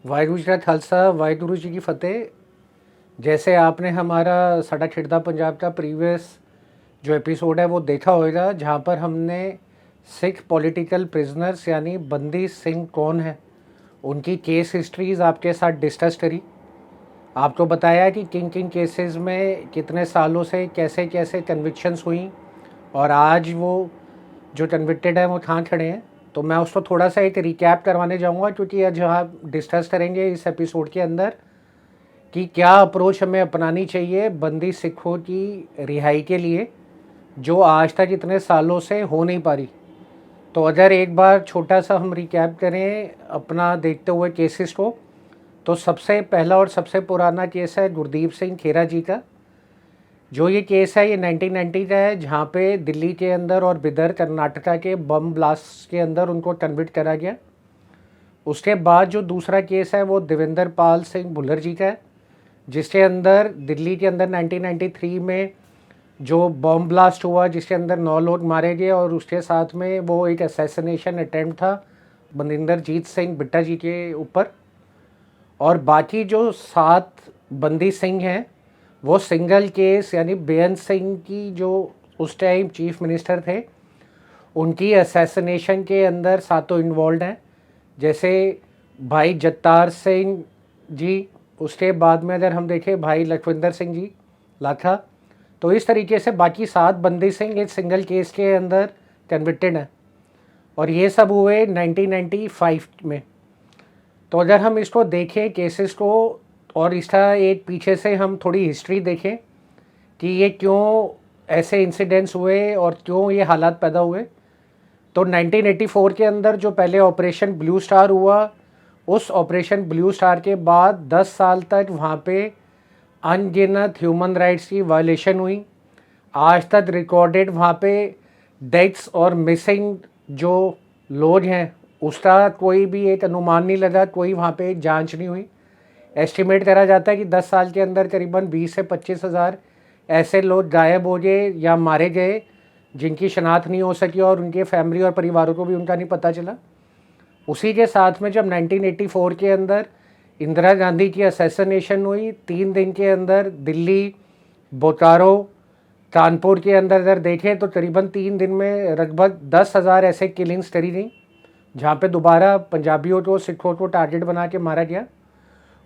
वाहिगुरू जी का खालसा, वाहिगुरू जी की फतेह। जैसे आपने हमारा साडा खिड़दा पंजाब का प्रीवियस जो एपिसोड है वो देखा होगा, जहाँ पर हमने सिख पॉलिटिकल प्रिजनर्स यानी बंदी सिंह कौन है उनकी केस हिस्ट्रीज आपके साथ डिस्कस करी। आपको बताया कि किन किन केसेस में कितने सालों से कैसे कैसे कन्विक्शंस हुई और आज वो जो कन्विक्टेड है वो कहाँ खड़े हैं। तो मैं उसको थोड़ा सा एक रिकैप करवाने जाऊंगा, क्योंकि आज हम डिस्कस करेंगे इस एपिसोड के अंदर कि क्या अप्रोच हमें अपनानी चाहिए बंदी सिखों की रिहाई के लिए, जो आज तक इतने सालों से हो नहीं पा रही। तो अगर एक बार छोटा सा हम रिकैप करें अपना देखते हुए केसेस को, तो सबसे पहला और सबसे पुराना केस है गुरदीप सिंह खेरा जी का। जो ये केस है ये 1990 का है, जहाँ पे दिल्ली के अंदर और बिदर कर्नाटका के बम ब्लास्ट के अंदर उनको कन्विक्ट करा गया। उसके बाद जो दूसरा केस है वो देवेंद्र पाल सिंह भुल्लर जी का है, जिसके अंदर दिल्ली के अंदर 1993 में जो बॉम्ब ब्लास्ट हुआ जिसके अंदर 9 लोग मारे गए, और उसके साथ में वो एक असैसिनेशन अटैम्प्ट था बनिंदर जीत सिंह बिट्टा जी के ऊपर। और बाकी जो 7 बंदी सिंह हैं वो सिंगल केस यानी बेअंत सिंह की जो उस टाइम चीफ मिनिस्टर थे उनकी असैसिनेशन के अंदर सातों इन्वॉल्व हैं। जैसे भाई जत्तार सिंह जी, उसके बाद में अगर हम देखें भाई लखविंदर सिंह जी लाठा, तो इस तरीके से बाकी 7 बंदी सिंह एक सिंगल केस के अंदर कन्विक्टेड हैं, और ये सब हुए 1995 में। तो अगर हम इसको देखें केसेस को और इसका एक पीछे से हम थोड़ी हिस्ट्री देखें कि ये क्यों ऐसे इंसिडेंट्स हुए और क्यों ये हालात पैदा हुए, तो 1984 के अंदर जो पहले ऑपरेशन ब्लू स्टार हुआ, उस ऑपरेशन ब्लू स्टार के बाद 10 साल तक वहाँ पे अनगिनत ह्यूमन राइट्स की वायलेशन हुई। आज तक रिकॉर्डेड वहाँ पे डेथ्स और मिसिंग जो लोग हैं उसका कोई भी एक अनुमान नहीं लगा, कोई वहाँ पे जांच नहीं हुई। एस्टिमेट करा जाता है कि 10 साल के अंदर करीबन 20 से 25 हज़ार ऐसे लोग गायब हो गए या मारे गए जिनकी शनाख्त नहीं हो सकी, और उनके फैमिली और परिवारों को भी उनका नहीं पता चला। उसी के साथ में जब 1984 के अंदर इंदिरा गांधी की असैसिनेशन हुई, 3 दिन के अंदर दिल्ली, बोकारो, कानपुर के अंदर अगर देखें तो करीबन 3 दिन में लगभग 10,000 ऐसे किलिंग्स करी गई, जहाँ पे दोबारा पंजाबियों को सिखों को टारगेट बना के मारा गया।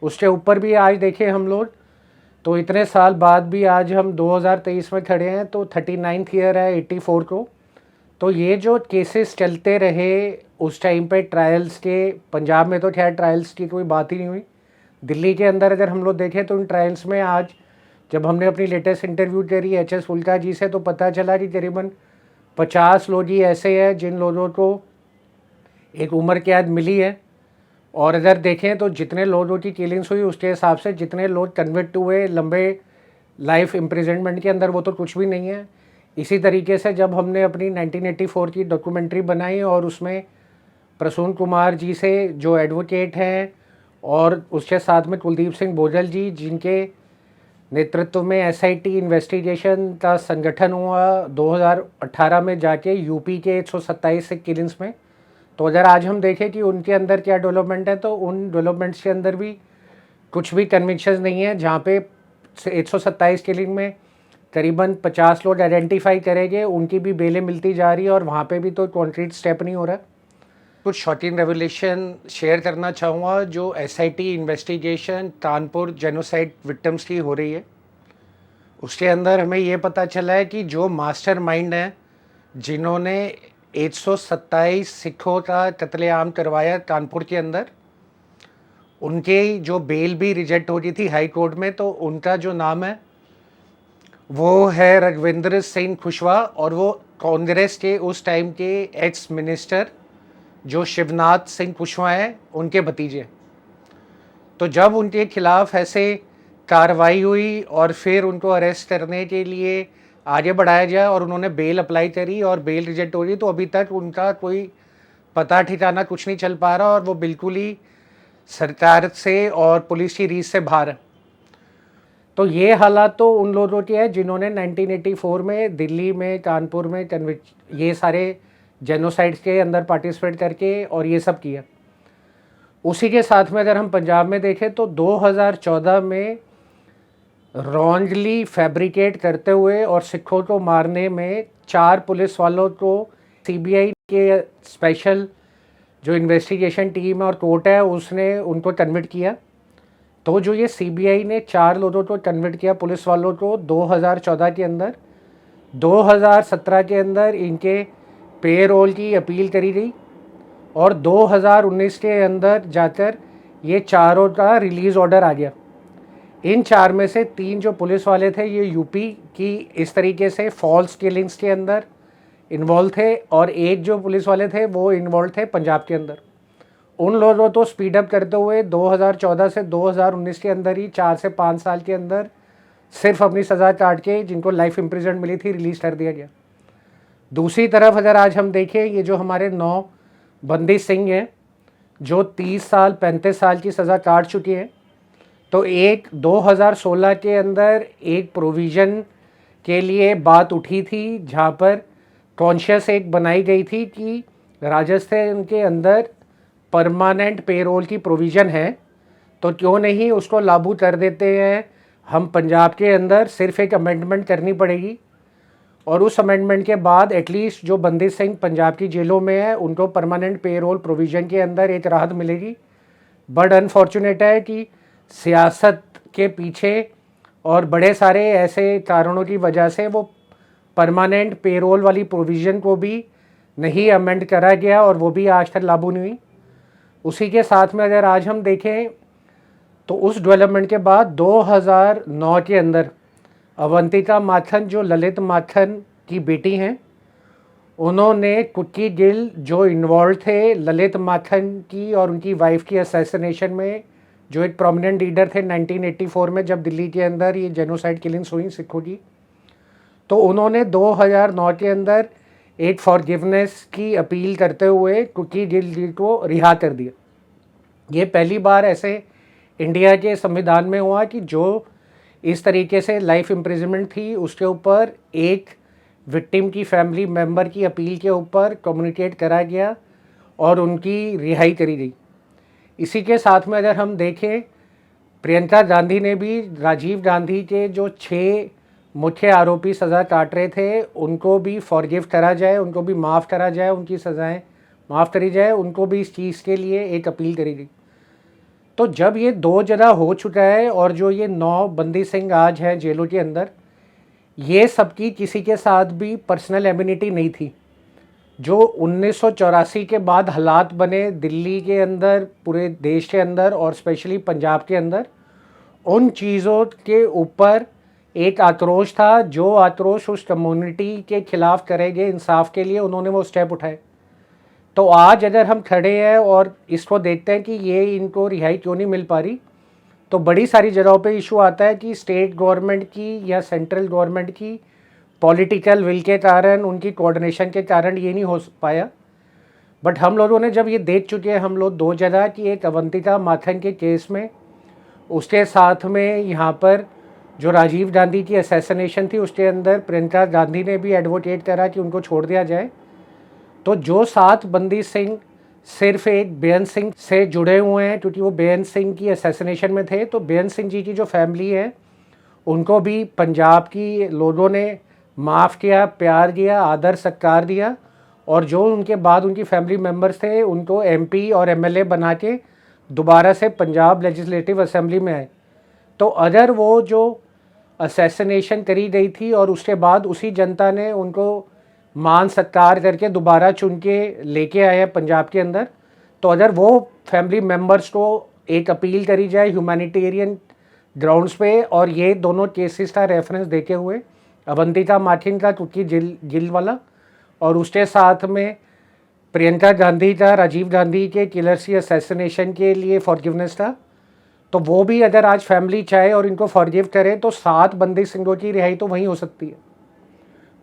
उसके ऊपर भी आज देखें हम लोग, तो इतने साल बाद भी आज हम 2023 में खड़े हैं, तो 39th ईयर है 84 को। तो ये जो केसेस चलते रहे उस टाइम पे ट्रायल्स के, पंजाब में तो खैर ट्रायल्स की कोई बात ही नहीं हुई, दिल्ली के अंदर अगर हम लोग देखें तो इन ट्रायल्स में आज जब हमने अपनी लेटेस्ट इंटरव्यू करी HS फुल्का जी से, तो पता चला कि करीबन 50 लोग ही ऐसे हैं जिन लोगों को एक उम्र कैद मिली है। और अगर देखें तो जितने लोगों की किलिंग्स हुई उसके हिसाब से जितने लोग कन्विक्ट हुए लंबे लाइफ इम्प्रिजनमेंट के अंदर, वो तो कुछ भी नहीं है। इसी तरीके से जब हमने अपनी 1984 की डॉक्यूमेंट्री बनाई और उसमें प्रसून कुमार जी से जो एडवोकेट हैं और उसके साथ में कुलदीप सिंह बोजल जी जिनके नेतृत्व में SIT इन्वेस्टिगेशन का संगठन हुआ 2018 में जाके यूपी के 127 किलिंग्स में, तो अगर आज हम देखें कि उनके अंदर क्या डेवलपमेंट है, तो उन डेवलपमेंट्स के अंदर भी कुछ भी कन्विक्शंस नहीं है। जहाँ पे 127 किलिंग में करीबन 50 लोग आइडेंटिफाई करेंगे, उनकी भी बेलें मिलती जा रही है, और वहाँ पे भी तो कॉन्क्रीट स्टेप नहीं हो रहा। कुछ शॉकिंग रेवलेशन शेयर करना चाहूँगा जो SIT investigation Kanpur genocide victims की हो रही है। उसके अंदर हमें ये पता चला है कि जो मास्टरमाइंड हैं जिन्होंने 127 सिखों का कत्लेआम करवाया कानपुर के अंदर, उनके जो बेल भी रिजेक्ट हो रही थी हाई कोर्ट में, तो उनका जो नाम है वो है रघविंदर सिंह कुशवाहा, और वो कांग्रेस के उस टाइम के एक्स मिनिस्टर जो शिवनाथ सिंह कुशवाहा हैं उनके भतीजे। तो जब उनके खिलाफ ऐसे कार्रवाई हुई और फिर उनको अरेस्ट करने के लिए आगे बढ़ाया गया और उन्होंने बेल अप्लाई करी और बेल रिजेक्ट हो रही, तो अभी तक उनका कोई पता ठिकाना कुछ नहीं चल पा रहा, और वो बिल्कुल ही सरकार से और पुलिस की रीच से बाहर है। तो ये हालात तो उन लोगों के हैं जिन्होंने 1984 में दिल्ली में, कानपुर में ये सारे जेनोसाइड्स के अंदर पार्टिसिपेट करके और ये सब किया। उसी के साथ में अगर हम पंजाब में देखें तो 2014 में रॉन्गली फैब्रिकेट करते हुए और सिखों को मारने में 4 पुलिस वालों को सीबीआई के स्पेशल जो इन्वेस्टिगेशन टीम और कोर्ट है उसने उनको कन्विक्ट किया। तो जो ये सीबीआई ने 4 लोगों को कन्विक्ट किया पुलिस वालों को 2014 के अंदर, 2017 के अंदर इनके पे रोल की अपील करी गई और 2019 के अंदर जाकर ये चारों का रिलीज़ ऑर्डर आ गया। इन 4 में से 3 जो पुलिस वाले थे ये यूपी की इस तरीके से फॉल्स किलिंग्स के अंदर इन्वॉल्व थे और एक जो पुलिस वाले थे वो इन्वॉल्व थे पंजाब के अंदर। उन लोगों तो स्पीड अप करते हुए 2014 से 2019 के अंदर ही 4 से 5 साल के अंदर सिर्फ अपनी सज़ा काट के जिनको लाइफ इम्प्रिजनमेंट मिली थी रिलीज़ कर दिया गया। दूसरी तरफ अगर आज हम देखें ये जो हमारे 9 बंदी सिंह हैं जो 30 साल 35 साल की सज़ा काट चुके हैं, तो एक 2016 के अंदर एक प्रोविज़न के लिए बात उठी थी जहाँ पर कॉन्शियस एक बनाई गई थी कि राजस्थान के अंदर परमानेंट पेरोल की प्रोविज़न है तो क्यों नहीं उसको लागू कर देते हैं। हम पंजाब के अंदर सिर्फ एक अमेंडमेंट करनी पड़ेगी और उस अमेंडमेंट के बाद एटलीस्ट जो बंदी सिंह पंजाब की जेलों में है उनको परमानेंट पेरोल प्रोविज़न के अंदर एक राहत मिलेगी। बट अनफॉर्चुनेट है कि सियासत के पीछे और बड़े सारे ऐसे कारणों की वजह से वो परमानेंट पेरोल वाली प्रोविज़न को भी नहीं अमेंड करा गया और वो भी आज तक लागू नहीं हुई। उसी के साथ में अगर आज हम देखें तो उस डेवलपमेंट के बाद 2009 के अंदर अवंतिका माथन जो ललित माथन की बेटी हैं उन्होंने कुकी गिल जो इन्वॉल्व थे ललित माथन की और उनकी वाइफ की असैसिनेशन में, जो एक प्रोमिनेंट लीडर थे 1984 में जब दिल्ली के अंदर ये जेनोसाइड किलिंग्स हुई सिखों की, तो उन्होंने 2009 के अंदर एक फॉरगिवनेस की अपील करते हुए कुकी गिल जी को रिहा कर दिया। ये पहली बार ऐसे इंडिया के संविधान में हुआ कि जो इस तरीके से लाइफ इम्प्रिजनमेंट थी उसके ऊपर एक विक्टिम की फैमिली मेंबर की अपील के ऊपर कम्युनिकेट करा गया और उनकी रिहाई करी गई। इसी के साथ में अगर हम देखें प्रियंका गांधी ने भी राजीव गांधी के जो 6 मुख्य आरोपी सज़ा काट रहे थे उनको भी फॉरगिव करा जाए, उनको भी माफ़ करा जाए, उनकी सज़ाएं माफ़ करी जाए, उनको भी इस चीज़ के लिए एक अपील करी गई। तो जब ये 2 जगह हो चुका है और जो ये 9 बंदी सिंह आज हैं जेलों के अंदर, ये सबकी किसी के साथ भी पर्सनल इम्यूनिटी नहीं थी। जो 1984 के बाद हालात बने दिल्ली के अंदर, पूरे देश के अंदर और स्पेशली पंजाब के अंदर, उन चीज़ों के ऊपर एक आक्रोश था। जो आक्रोश उस कम्युनिटी के खिलाफ करे गए इंसाफ के लिए उन्होंने वो स्टेप उठाए। तो आज अगर हम खड़े हैं और इसको देखते हैं कि ये इनको रिहाई क्यों नहीं मिल पा रही, तो बड़ी सारी जगहों पे इशू आता है कि स्टेट गवर्नमेंट की या सेंट्रल गवर्नमेंट की पॉलिटिकल विल के कारण, उनकी कोऑर्डिनेशन के कारण ये नहीं हो पाया। बट हम लोगों ने जब ये देख चुके हैं हम लोग 2 जगह कि एक अवंतिका माथन के केस में, उसके साथ में यहाँ पर जो राजीव गांधी की असैसिनेशन थी उसके अंदर प्रियंका गांधी ने भी एडवोकेट करा कि उनको छोड़ दिया जाए। तो जो 7 बंदी सिंह सिर्फ एक बेअंत सिंह से जुड़े हुए हैं क्योंकि वो बेअंत सिंह की असैसिनेशन में थे, तो बेअंत सिंह जी की जो फैमिली है उनको भी पंजाब की लोगों ने माफ़ किया, प्यार दिया, आदर सत्कार दिया और जो उनके बाद उनकी फैमिली मेम्बर्स थे उनको एमपी और एमएलए बना के दोबारा से पंजाब लेजिस्लेटिव असेंबली में आए। तो अगर वो जो असैसिनेशन करी गई थी और उसके बाद उसी जनता ने उनको मान सत्कार करके दोबारा चुन के लेके आए हैं पंजाब के अंदर, तो अगर वो फैमिली मेम्बर्स को एक अपील करी जाए ह्यूमैनिटेरियन ग्राउंड्स पे, और ये दोनों केसेस का रेफरेंस देते हुए अवंतिका माथन का कुकी गिल वाला और उसके साथ में प्रियंका गांधी का राजीव गांधी के किलर्स की असैसिनेशन के लिए फॉरगिवनेस था, तो वो भी अगर आज फैमिली चाहे और इनको फॉरगिव करे तो 7 बंदी सिंहों की रिहाई तो वहीं हो सकती है।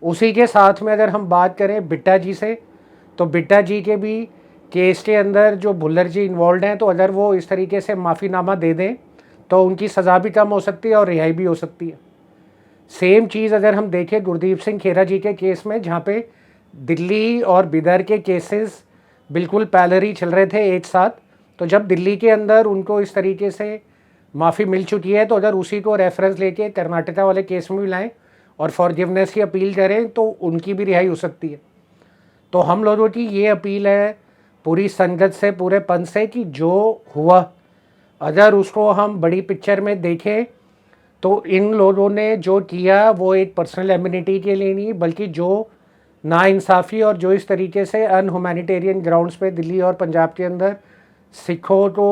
उसी के साथ में अगर हम बात करें बिट्टा जी से, तो बिट्टा जी के भी केस के अंदर जो भुल्लर जी इन्वॉल्व हैं, तो अगर वो इस तरीके से माफ़ीनामा दे दें तो उनकी सज़ा भी कम हो सकती है और रिहाई भी हो सकती है। सेम चीज़ अगर हम देखें गुरदीप सिंह खेरा जी के केस में, जहाँ पे दिल्ली और बिदर के केसेस बिल्कुल पैरेलल चल रहे थे एक साथ, तो जब दिल्ली के अंदर उनको इस तरीके से माफ़ी मिल चुकी है, तो अगर उसी को रेफरेंस लेके कर्नाटका वाले केस में भी लाएं और फॉरगिवनेस की अपील करें तो उनकी भी रिहाई हो सकती है। तो हम लोगों की ये अपील है पूरी संगत से, पूरे पंथ से, कि जो हुआ अगर उसको हम बड़ी पिक्चर में देखें तो इन लोगों ने जो किया वो एक पर्सनल एम्यूनिटी के लिए नहीं, बल्कि जो नाइंसाफ़ी और जो इस तरीके से अनह्यूमैनिटेरियन ग्राउंड्स पे दिल्ली और पंजाब के अंदर सिखों को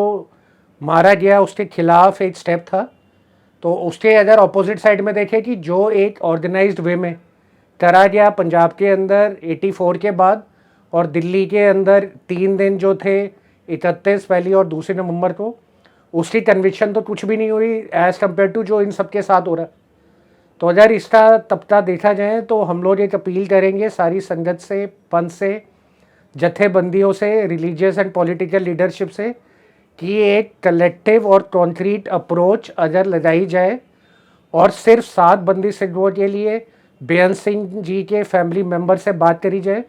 मारा गया उसके खिलाफ एक स्टेप था। तो उसके अगर अपोजिट साइड में देखें कि जो एक ऑर्गेनाइज्ड वे में करा गया पंजाब के अंदर 84 के बाद, और दिल्ली के अंदर 3 दिन जो थे 31 पहली और 2 नवंबर को, उसकी कन्विक्शन तो कुछ भी नहीं हुई एज़ कम्पेयर टू जो इन सबके साथ हो रहा है। तो अगर इसका तबका देखा जाए तो हम लोग एक अपील करेंगे सारी संगत से, पंथ से, जत्थेबंदियों से, रिलीजियस एंड पॉलिटिकल लीडरशिप से, कि एक कलेक्टिव और कॉन्क्रीट अप्रोच अगर लगाई जाए और सिर्फ 7 बंदी सिखों के लिए बेअंत सिंह जी के फैमिली मेम्बर से बात करी जाए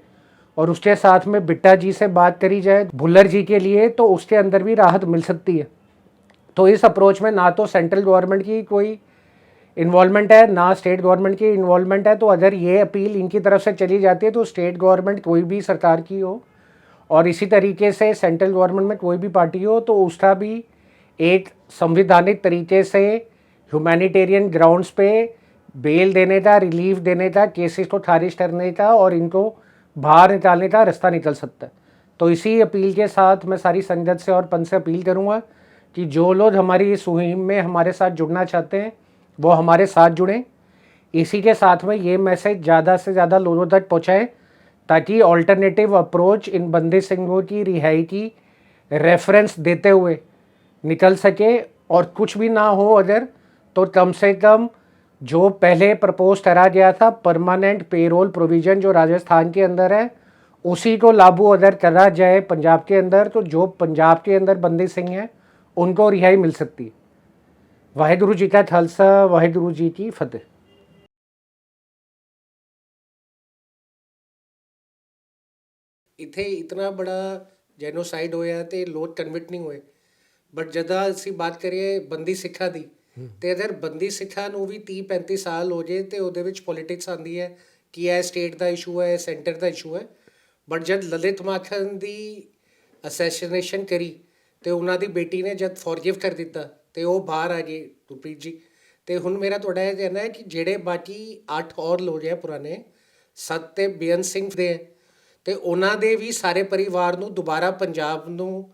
और उसके साथ में बिट्टा जी से बात करी जाए भुल्लर जी के लिए, तो उसके अंदर भी राहत मिल सकती है। तो इस अप्रोच में ना तो सेंट्रल गवर्नमेंट की कोई इन्वॉल्वमेंट है ना स्टेट गवर्नमेंट की इन्वॉल्वमेंट है। तो अगर ये अपील इनकी तरफ से चली जाती है तो स्टेट गवर्नमेंट कोई भी सरकार की हो और इसी तरीके से सेंट्रल गवर्नमेंट में कोई भी पार्टी हो, तो उसका भी एक संविधानिक तरीके से ह्यूमैनिटेरियन ग्राउंड्स पे बेल देने का, रिलीफ देने का, केसेस को खारिज करने का और इनको बाहर निकालने का रास्ता निकल सकता है। तो इसी अपील के साथ मैं सारी संगत से और पंथ से अपील करूँगा कि जो लोग हमारी इस मुहिम में हमारे साथ जुड़ना चाहते हैं वो हमारे साथ जुड़ें। इसी के साथ में ये मैसेज ज़्यादा से ज़्यादा लोगों तक पहुँचाएं ताकि ऑल्टरनेटिव अप्रोच इन बंदी सिंहों की रिहाई की रेफरेंस देते हुए निकल सके, और कुछ भी ना हो अगर, तो कम से कम जो पहले प्रपोज करा गया था परमानेंट पेरोल प्रोविज़न जो राजस्थान के अंदर है, उसी को लागू अगर करा जाए पंजाब के अंदर, तो जो पंजाब के अंदर बंदी सिंह हैं उनको रिहाई मिल सकती है। वाहेगुरु जी का खालसा, वाहेगुरु जी की फतेह। इथे इतना बड़ा जेनोसाइड होया ते लोग कन्विट नहीं होए, बट जदा ਅਸੀਂ ਬਾਤ ਕਰੀਏ ਬੰਦੀ ਸਿੱਖਾਂ ਦੀ, ਤੇ ਅਗਰ ਬੰਦੀ ਸਿੱਖਾਂ ਨੂੰ ਵੀ 30-35 ਸਾਲ ਹੋ ਜੇ ਤੇ ਉਹਦੇ ਵਿੱਚ ਪੋਲਿਟਿਕਸ ਆਉਂਦੀ ਹੈ ਕਿ ਇਹ ਸਟੇਟ ਦਾ ਇਸ਼ੂ ਹੈ, ਸੈਂਟਰ ਦਾ ਇਸ਼ੂ ਹੈ। ਬਟ ਜਦ ਲਲਿਤ ਮਾਖਨ ਦੀ ਅਸੈਸੀਨੇਸ਼ਨ ਕਰੀ ਤੇ ਉਹਨਾਂ ਦੀ ਬੇਟੀ ਨੇ ਜਦ ਫੋਰਗਿਵ ਕਰ ਦਿੱਤਾ ਤੇ ਉਹ ਬਾਹਰ ਆ ਗਏ ਗੁਰਪ੍ਰੀਤ ਜੀ। ਤੇ ਹੁਣ ਮੇਰਾ ਤੁਹਾਡਾ ਇਹ ਕਹਿਣਾ ਹੈ ਕਿ ਜਿਹੜੇ ਬਾਕੀ 8 ਹੋਰ ਲੋਕ ਹੈ ਪੁਰਾਣੇ, 7 ਤੇ ਬੇਅੰਤ ਸਿੰਘ ਦੇ ਹੈ, ਤੇ ਉਹਨਾਂ ਦੇ ਵੀ ਸਾਰੇ ਪਰਿਵਾਰ ਨੂੰ ਦੁਬਾਰਾ ਪੰਜਾਬ ਨੂੰ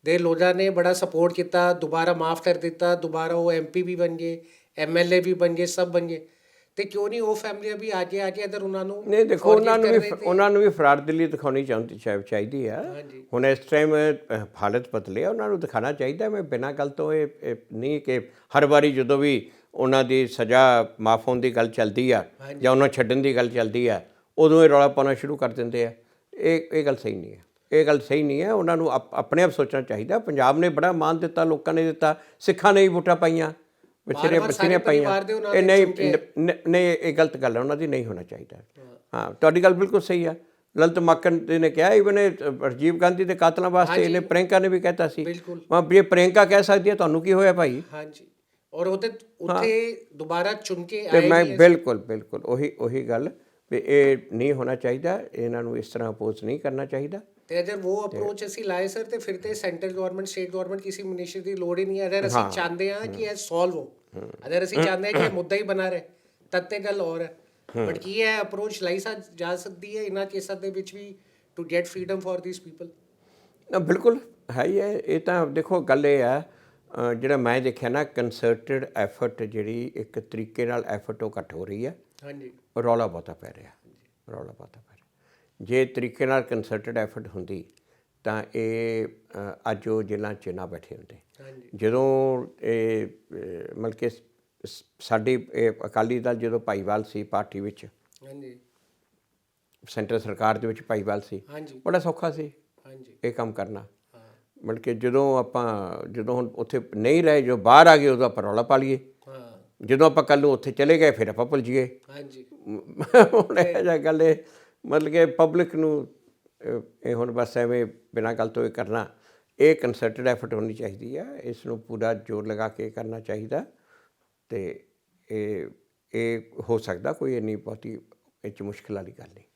ਦੇ ਲੋਕਾਂ ਨੇ ਬੜਾ ਸਪੋਰਟ ਕੀਤਾ, ਦੁਬਾਰਾ ਮਾਫ ਕਰ ਦਿੱਤਾ, ਦੁਬਾਰਾ ਉਹ MP ਵੀ ਬਣ ਗਏ, MLA ਵੀ ਬਣ ਗਏ, ਸਭ ਬਣ ਗਏ। ਤੇ ਕਿਉਂ ਨਹੀਂ ਉਹ ਫੈਮਲੀਆਂ ਵੀ ਆ ਕੇ ਅਦਰ ਉਹਨਾਂ ਨੂੰ ਨਹੀਂ ਦੇਖੋ, ਉਹਨਾਂ ਨੂੰ ਵੀ ਫਰਾਡ ਦਿਲੀ ਦਿਖਾਉਣੀ ਚਾਹੀਦੀ ਆ। ਹੁਣ ਇਸ ਟਾਈਮ ਹਾਲਤ ਬਦਲੀ ਆ, ਉਹਨਾਂ ਨੂੰ ਦਿਖਾਉਣਾ ਚਾਹੀਦਾ। ਮੈਂ ਬਿਨਾਂ ਗੱਲ ਤੋਂ ਇਹ ਨਹੀਂ ਕਿ ਹਰ ਵਾਰੀ ਜਦੋਂ ਵੀ ਉਹਨਾਂ ਦੀ ਸਜ਼ਾ ਮਾਫ ਹੋਣ ਦੀ ਗੱਲ ਚੱਲਦੀ ਆ ਜਾਂ ਉਹਨਾਂ ਛੱਡਣ ਦੀ ਗੱਲ ਚੱਲਦੀ ਆ, ਉਦੋਂ ਇਹ ਰੌਲਾ ਪਾਉਣਾ ਸ਼ੁਰੂ ਕਰ ਦਿੰਦੇ ਆ। ਇਹ ਗੱਲ ਸਹੀ ਨਹੀਂ ਹੈ, ਇਹ ਗੱਲ ਸਹੀ ਨਹੀਂ ਹੈ। ਉਹਨਾਂ ਨੂੰ ਆਪਣੇ ਆਪ ਸੋਚਣਾ ਚਾਹੀਦਾ। ਪੰਜਾਬ ਨੇ ਬੜਾ ਮਾਣ ਦਿੱਤਾ, ਲੋਕਾਂ ਨੇ ਦਿੱਤਾ, ਸਿੱਖਾਂ ਨੇ ਵੀ ਵੋਟਾਂ ਪਾਈਆਂ, ਬਥੇਰੀਆਂ ਪਾਈਆਂ। ਇਹ ਨਹੀਂ, ਇਹ ਗਲਤ ਗੱਲ ਹੈ, ਉਹਨਾਂ ਦੀ ਨਹੀਂ ਹੋਣਾ ਚਾਹੀਦਾ। ਹਾਂ, ਤੁਹਾਡੀ ਗੱਲ ਬਿਲਕੁਲ ਸਹੀ ਆ। ਲਲਿਤ ਮਾਖਨ ਨੇ ਕਿਹਾ, ਇਵਨ ਰਾਜੀਵ ਗਾਂਧੀ ਦੇ ਕਾਤਲਾਂ ਵਾਸਤੇ ਇਹਨੇ ਪ੍ਰਿਯੰਕਾ ਨੇ ਵੀ ਕਹਿਤਾ ਸੀ। ਜੇ ਪ੍ਰਿਯੰਕਾ ਕਹਿ ਸਕਦੀ ਹੈ, ਤੁਹਾਨੂੰ ਕੀ ਹੋਇਆ ਭਾਈ? ਹਾਂਜੀ, ਔਰ ਉੱਥੇ ਦੁਬਾਰਾ ਚੁਣ ਕੇ ਆਏ। ਮੈਂ ਬਿਲਕੁਲ ਉਹੀ ਗੱਲ ਵੀ ਇਹ ਨਹੀਂ ਹੋਣਾ ਚਾਹੀਦਾ। ਇਹਨਾਂ ਨੂੰ ਇਸ ਤਰ੍ਹਾਂ ਅਪੋਜ਼ ਨਹੀਂ ਕਰਨਾ ਚਾਹੀਦਾ। ਤੇ ਅਗਰ ਉਹ ਅਪਰੋਚ ਅਸੀਂ ਲਾਏ ਸਰ, ਤੇ ਫਿਰ ਤੇ ਸੈਂਟਰਲ ਗਵਰਨਮੈਂਟ, ਸਟੇਟ ਗਵਰਨਮੈਂਟ ਕਿਸੇ ਮਿਨਿਸਟਰ ਦੀ ਲੋੜ ਹੀ ਨਹੀਂ ਹੈ। ਅਗਰ ਅਸੀਂ ਚਾਹੁੰਦੇ ਹਾਂ ਕਿ ਇਹ ਸੋਲਵ ਹੋ, ਅਗਰ ਅਸੀਂ ਚਾਹੁੰਦੇ ਹਾਂ ਕਿ ਇਹ ਮੁੱਦਾ ਹੀ ਬਣਾ ਰਹੇ, ਤਦ ਤੇ ਗੱਲ ਹੋਰ ਹੈ। ਬਟ ਕੀ ਇਹ ਅਪਰੋਚ ਲਾਈ ਜਾ ਸਕਦੀ ਹੈ ਇਹਨਾਂ ਕੇਸਾਂ ਦੇ ਵਿੱਚ ਵੀ to get freedom for these people? ਬਿਲਕੁਲ ਹੈ ਹੀ ਹੈ। ਇਹ ਤਾਂ ਦੇਖੋ ਗੱਲ ਇਹ ਆ, ਜਿਹੜਾ ਮੈਂ ਦੇਖਿਆ ਨਾ, ਕੰਸਰਟਡ ਐਫਰਟ ਜਿਹੜੀ ਇੱਕ ਤਰੀਕੇ ਨਾਲ ਐਫਰਟ ਉਹ ਘੱਟ ਹੋ ਰਹੀ ਹੈ। ਹਾਂਜੀ, ਰੌਲਾ ਬਹੁਤਾ ਪੈ ਰਿਹਾ, ਰੌਲਾ ਬਹੁਤਾ ਪੈ ਰਿਹਾ। ਜੇ ਤਰੀਕੇ ਨਾਲ ਕੰਸਰਟਡ ਐਫਰਟ ਹੁੰਦੀ ਤਾਂ ਇਹ ਅੱਜ ਉਹ ਜੇਲ੍ਹਾਂ 'ਚ ਨਾ ਬੈਠੇ ਹੁੰਦੇ। ਜਦੋਂ ਇਹ ਮਤਲਬ ਕਿ ਸਾਡੀ ਇਹ ਅਕਾਲੀ ਦਲ ਜਦੋਂ ਭਾਈਵਾਲ ਸੀ ਪਾਰਟੀ ਵਿੱਚ, ਸੈਂਟਰ ਸਰਕਾਰ ਦੇ ਵਿੱਚ ਭਾਈਵਾਲ ਸੀ, ਬੜਾ ਸੌਖਾ ਸੀ ਇਹ ਕੰਮ ਕਰਨਾ। ਮਤਲਬ ਕਿ ਜਦੋਂ ਹੁਣ ਉੱਥੇ ਨਹੀਂ ਰਹੇ, ਜੋ ਬਾਹਰ ਆ ਗਏ, ਉਦੋਂ ਆਪਾਂ ਰੌਲਾ ਪਾ ਲਈਏ। ਜਦੋਂ ਆਪਾਂ ਕੱਲ੍ਹ ਨੂੰ ਉੱਥੇ ਚਲੇ ਗਏ, ਫਿਰ ਆਪਾਂ ਭੁੱਲ ਜਾਈਏ। ਹੁਣ ਇਹ ਜਿਹਾ ਗੱਲ ਇਹ ਮਤਲਬ ਕਿ ਪਬਲਿਕ ਨੂੰ ਇਹ ਹੁਣ ਬਸ ਐਵੇਂ ਬਿਨਾਂ ਗੱਲ ਤੋਂ ਇਹ ਕਰਨਾ, ਇਹ ਕੰਸਰਟਡ ਐਫਰਟ ਹੋਣੀ ਚਾਹੀਦੀ ਆ, ਇਸ ਨੂੰ ਪੂਰਾ ਜ਼ੋਰ ਲਗਾ ਕੇ ਕਰਨਾ ਚਾਹੀਦਾ। ਅਤੇ ਇਹ ਹੋ ਸਕਦਾ, ਕੋਈ ਇੰਨੀ ਬਹੁਤੀ ਇਹ 'ਚ ਮੁਸ਼ਕਿਲ ਵਾਲੀ ਗੱਲ ਨਹੀਂ।